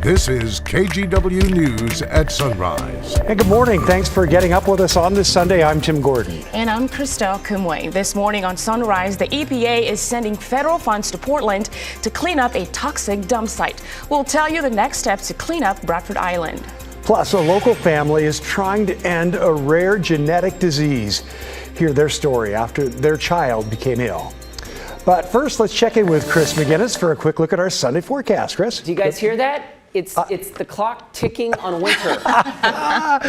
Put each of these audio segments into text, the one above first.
This is KGW News at Sunrise. And good morning. Thanks for getting up with us on this Sunday. I'm Tim Gordon. And I'm Christelle Kumwe. This morning on Sunrise, the EPA is sending federal funds to Portland to clean up a toxic dump site. We'll tell you the next steps to clean up Bradford Island. Plus, a local family is trying to end a rare genetic disease. Hear their story after their child became ill. But first, let's check in with Chris McGinnis for a quick look at our Sunday forecast. Chris? Do you guys hear that? It's the clock ticking on winter.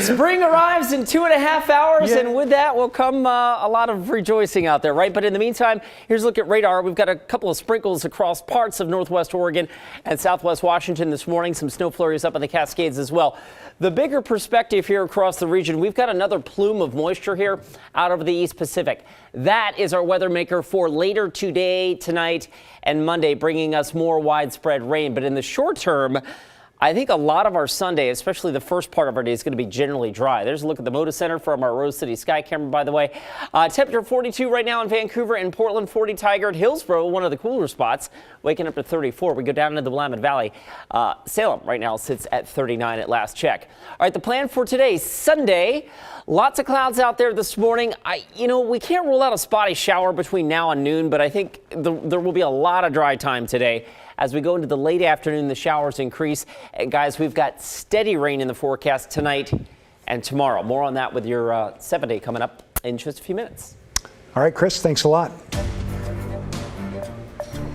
Spring arrives in 2.5 hours, and with that will come a lot of rejoicing out there, right? But in the meantime, here's a look at radar. We've got a couple of sprinkles across parts of northwest Oregon and southwest Washington this morning. Some snow flurries up in the Cascades as well. The bigger perspective here across the region, we've got another plume of moisture here out over the East Pacific. That is our weather maker for later today, tonight, and Monday, bringing us more widespread rain. But in the short term, I think a lot of our Sunday, especially the first part of our day, is going to be generally dry. There's a look at the Moda Center from our Rose City Sky camera, by the way. Temperature 42 right now in Vancouver and Portland, 40 Tigard. Hillsborough, one of the cooler spots, waking up to 34. We go down into the Willamette Valley. Salem right now sits at 39 at last check. All right, the plan for today, Sunday. Lots of clouds out there this morning. We can't rule out a spotty shower between now and noon, but I think there will be a lot of dry time today. As we go into the late afternoon, the showers increase. And guys, we've got steady rain in the forecast tonight and tomorrow. More on that with your 7-day coming up in just a few minutes. All right, Chris, thanks a lot.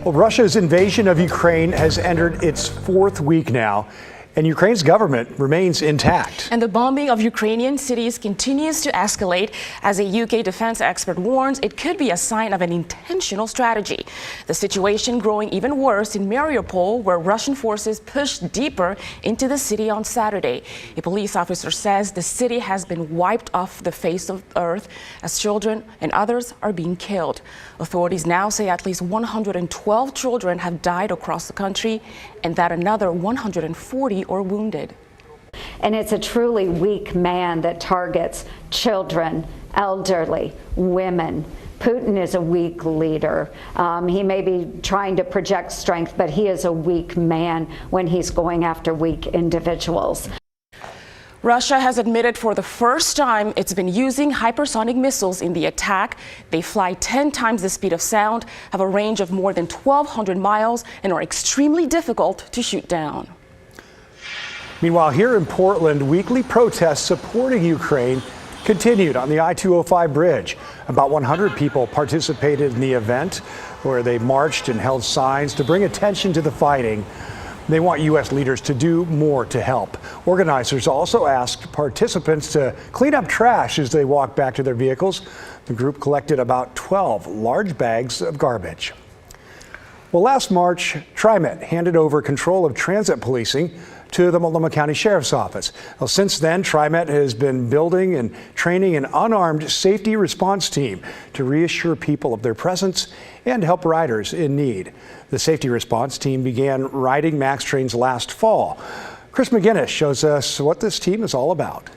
Well, Russia's invasion of Ukraine has entered its 4th week now, and Ukraine's government remains intact. And the bombing of Ukrainian cities continues to escalate as a UK defense expert warns it could be a sign of an intentional strategy. The situation growing even worse in Mariupol, where Russian forces pushed deeper into the city on Saturday. A police officer says the city has been wiped off the face of earth as children and others are being killed. Authorities now say at least 112 children have died across the country and that another 140 are wounded. And it's a truly weak man that targets children, elderly, women. Putin is a weak leader. He may be trying to project strength, but he is a weak man when he's going after weak individuals. Russia has admitted for the first time it's been using hypersonic missiles in the attack. They fly 10 times the speed of sound, have a range of more than 1,200 miles, and are extremely difficult to shoot down. Meanwhile, here in Portland, weekly protests supporting Ukraine continued on the I-205 bridge. About 100 people participated in the event, where they marched and held signs to bring attention to the fighting. They want U.S. leaders to do more to help. Organizers also asked participants to clean up trash as they walk back to their vehicles. The group collected about 12 large bags of garbage. Well, last March, TriMet handed over control of transit policing to the Multnomah County Sheriff's Office. Well, since then, TriMet has been building and training an unarmed safety response team to reassure people of their presence and help riders in need. The safety response team began riding MAX trains last fall. Chris McGinnis shows us what this team is all about.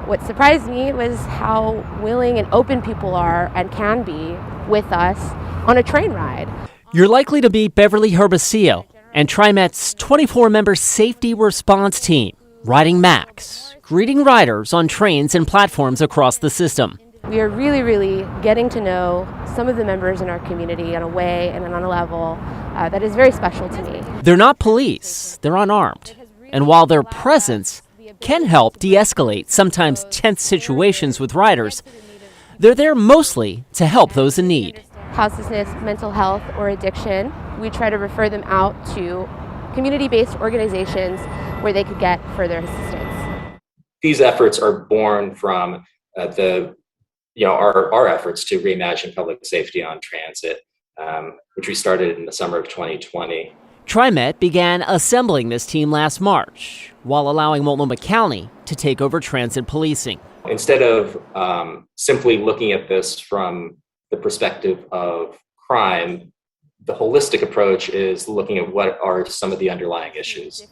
What surprised me was how willing and open people are and can be with us on a train ride. You're likely to meet Beverly Herbacio and TriMet's 24-member safety response team, riding MAX, greeting riders on trains and platforms across the system. We are really getting to know some of the members in our community in a way and on a level that is very special to me. They're not police, they're unarmed. And while their presence can help de-escalate sometimes tense situations with riders, they're there mostly to help those in need. Houselessness, mental health, or addiction, we try to refer them out to community-based organizations where they could get further assistance. These efforts are born from our efforts to reimagine public safety on transit, which we started in the summer of 2020. TriMet began assembling this team last March, while allowing Multnomah County to take over transit policing. Instead of simply looking at this from the perspective of crime, the holistic approach is looking at what are some of the underlying issues.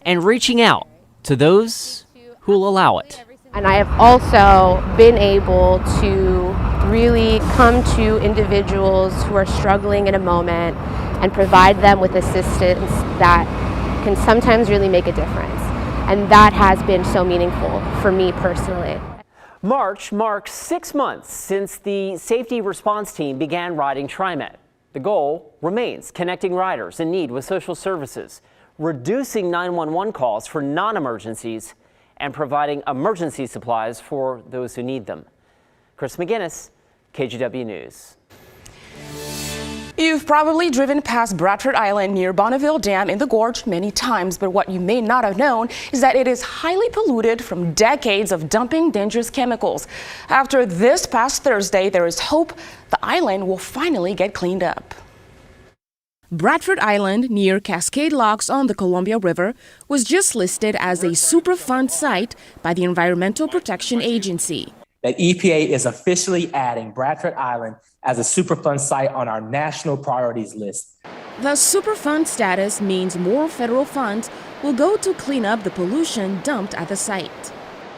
And reaching out to those who'll allow it. And I have also been able to really come to individuals who are struggling in a moment and provide them with assistance that can sometimes really make a difference. And that has been so meaningful for me personally. March marks 6 months since the safety response team began riding TriMet. The goal remains connecting riders in need with social services, reducing 911 calls for non-emergencies, and providing emergency supplies for those who need them. Chris McGinnis, KGW News. You've probably driven past Bradford Island near Bonneville Dam in the gorge many times, but what you may not have known is that it is highly polluted from decades of dumping dangerous chemicals. After this past Thursday, there is hope the island will finally get cleaned up. Bradford Island, near Cascade Locks on the Columbia River, was just listed as a Superfund site by the Environmental Protection Agency. That EPA is officially adding Bradford Island as a Superfund site on our national priorities list. The Superfund status means more federal funds will go to clean up the pollution dumped at the site.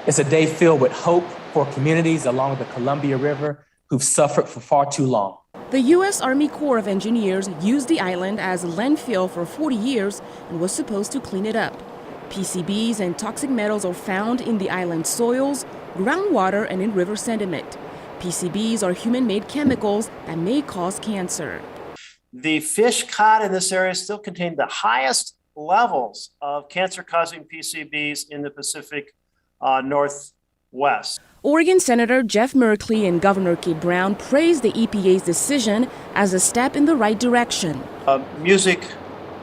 It's a day filled with hope for communities along the Columbia River who've suffered for far too long. The U.S. Army Corps of Engineers used the island as a landfill for 40 years and was supposed to clean it up. PCBs and toxic metals are found in the island's soils, groundwater, and in river sediment. PCBs are human-made chemicals that may cause cancer. The fish caught in this area still contain the highest levels of cancer-causing PCBs in the Pacific Northwest. Oregon Senator Jeff Merkley and Governor Kate Brown praised the EPA's decision as a step in the right direction. Music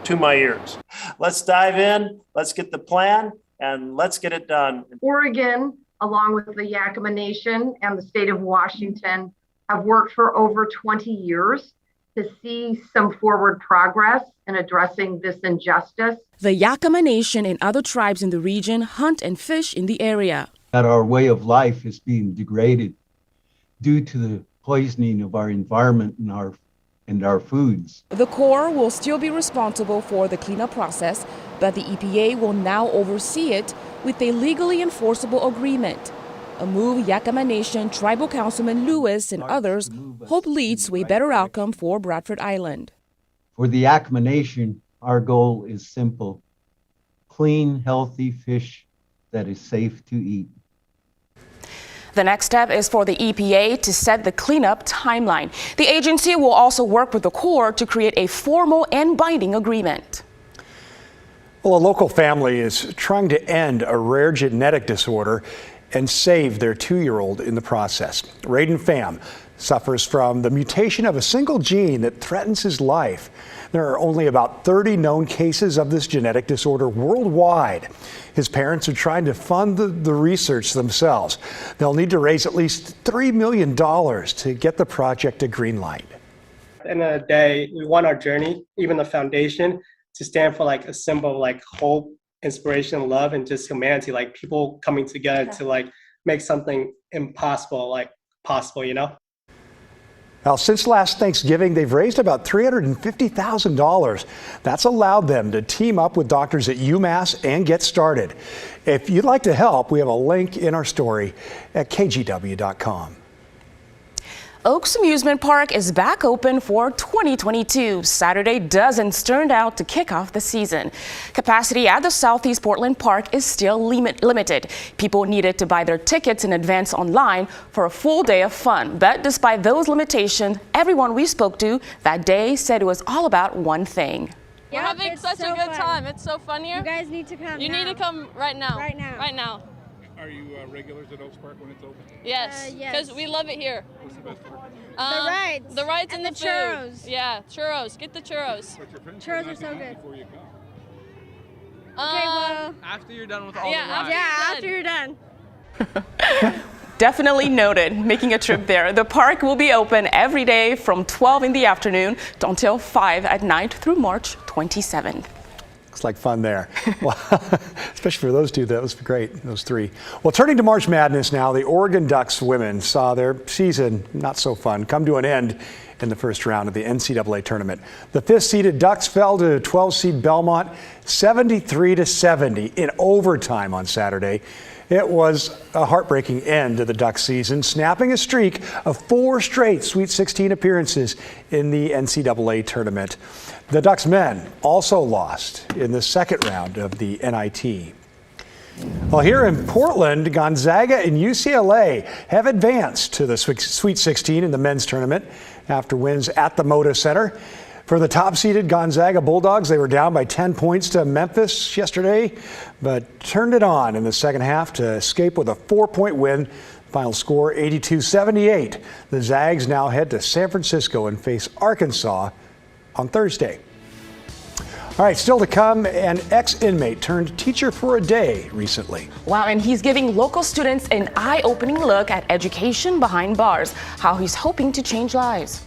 to my ears. Let's dive in, let's get the plan, and let's get it done. Oregon, along with the Yakama Nation and the state of Washington, have worked for over 20 years to see some forward progress in addressing this injustice. The Yakama Nation and other tribes in the region hunt and fish in the area. That our way of life is being degraded due to the poisoning of our environment and our foods. The Corps will still be responsible for the cleanup process, but the EPA will now oversee it with a legally enforceable agreement. A move Yakama Nation Tribal Councilman Lewis and others hope leads to a better outcome for Bradford Island. For the Yakama Nation, our goal is simple: clean, healthy fish that is safe to eat. The next step is for the EPA to set the cleanup timeline. The agency will also work with the Corps to create a formal and binding agreement. Well, a local family is trying to end a rare genetic disorder and save their 2-year-old in the process. Raiden Pham suffers from the mutation of a single gene that threatens his life. There are only about 30 known cases of this genetic disorder worldwide. His parents are trying to fund the research themselves. They'll need to raise at least $3 million to get the project a green light. At the end of the day, we want our journey, even the foundation, to stand for like a symbol of like hope, inspiration, love, and just humanity, like people coming together to like make something impossible like possible, you know? Now, since last Thanksgiving, they've raised about $350,000. That's allowed them to team up with doctors at UMass and get started. If you'd like to help, we have a link in our story at kgw.com. Oaks Amusement Park is back open for 2022. Saturday dozens turned out to kick off the season. Capacity at the Southeast Portland Park is still limited. People needed to buy their tickets in advance online for a full day of fun. But despite those limitations, everyone we spoke to that day said it was all about one thing. We're having such a good time. It's so fun here. You guys need to come. You need to come right now. Right now. Right now. Are you regulars at Oaks Park when it's open? Yes, because we love it here. What's the best part? The rides. The rides and the food. Churros. Yeah, churros. Get the churros. Churros are so good. Before you come. Okay, well. After you're done with all the rides. After you're done. Definitely noted. Making a trip there. The park will be open every day from 12 in the afternoon until 5 at night through March 27th. Looks like fun there. Well, especially for those two, that was great, those three. Well, turning to March Madness now, the Oregon Ducks women saw their season, not so fun, come to an end in the first round of the NCAA tournament. The 5th-seeded Ducks fell to 12-seed Belmont 73-70 in overtime on Saturday. It was a heartbreaking end to the Ducks season, snapping a streak of 4 straight Sweet 16 appearances in the NCAA tournament. The Ducks men also lost in the second round of the NIT. Well, here in Portland, Gonzaga and UCLA have advanced to the Sweet 16 in the men's tournament after wins at the Moda Center. For the top-seeded Gonzaga Bulldogs, they were down by 10 points to Memphis yesterday, but turned it on in the second half to escape with a 4-point win. Final score 82-78. The Zags now head to San Francisco and face Arkansas on Thursday. All right, still to come, an ex-inmate turned teacher for a day recently. Wow, and he's giving local students an eye-opening look at education behind bars, how he's hoping to change lives.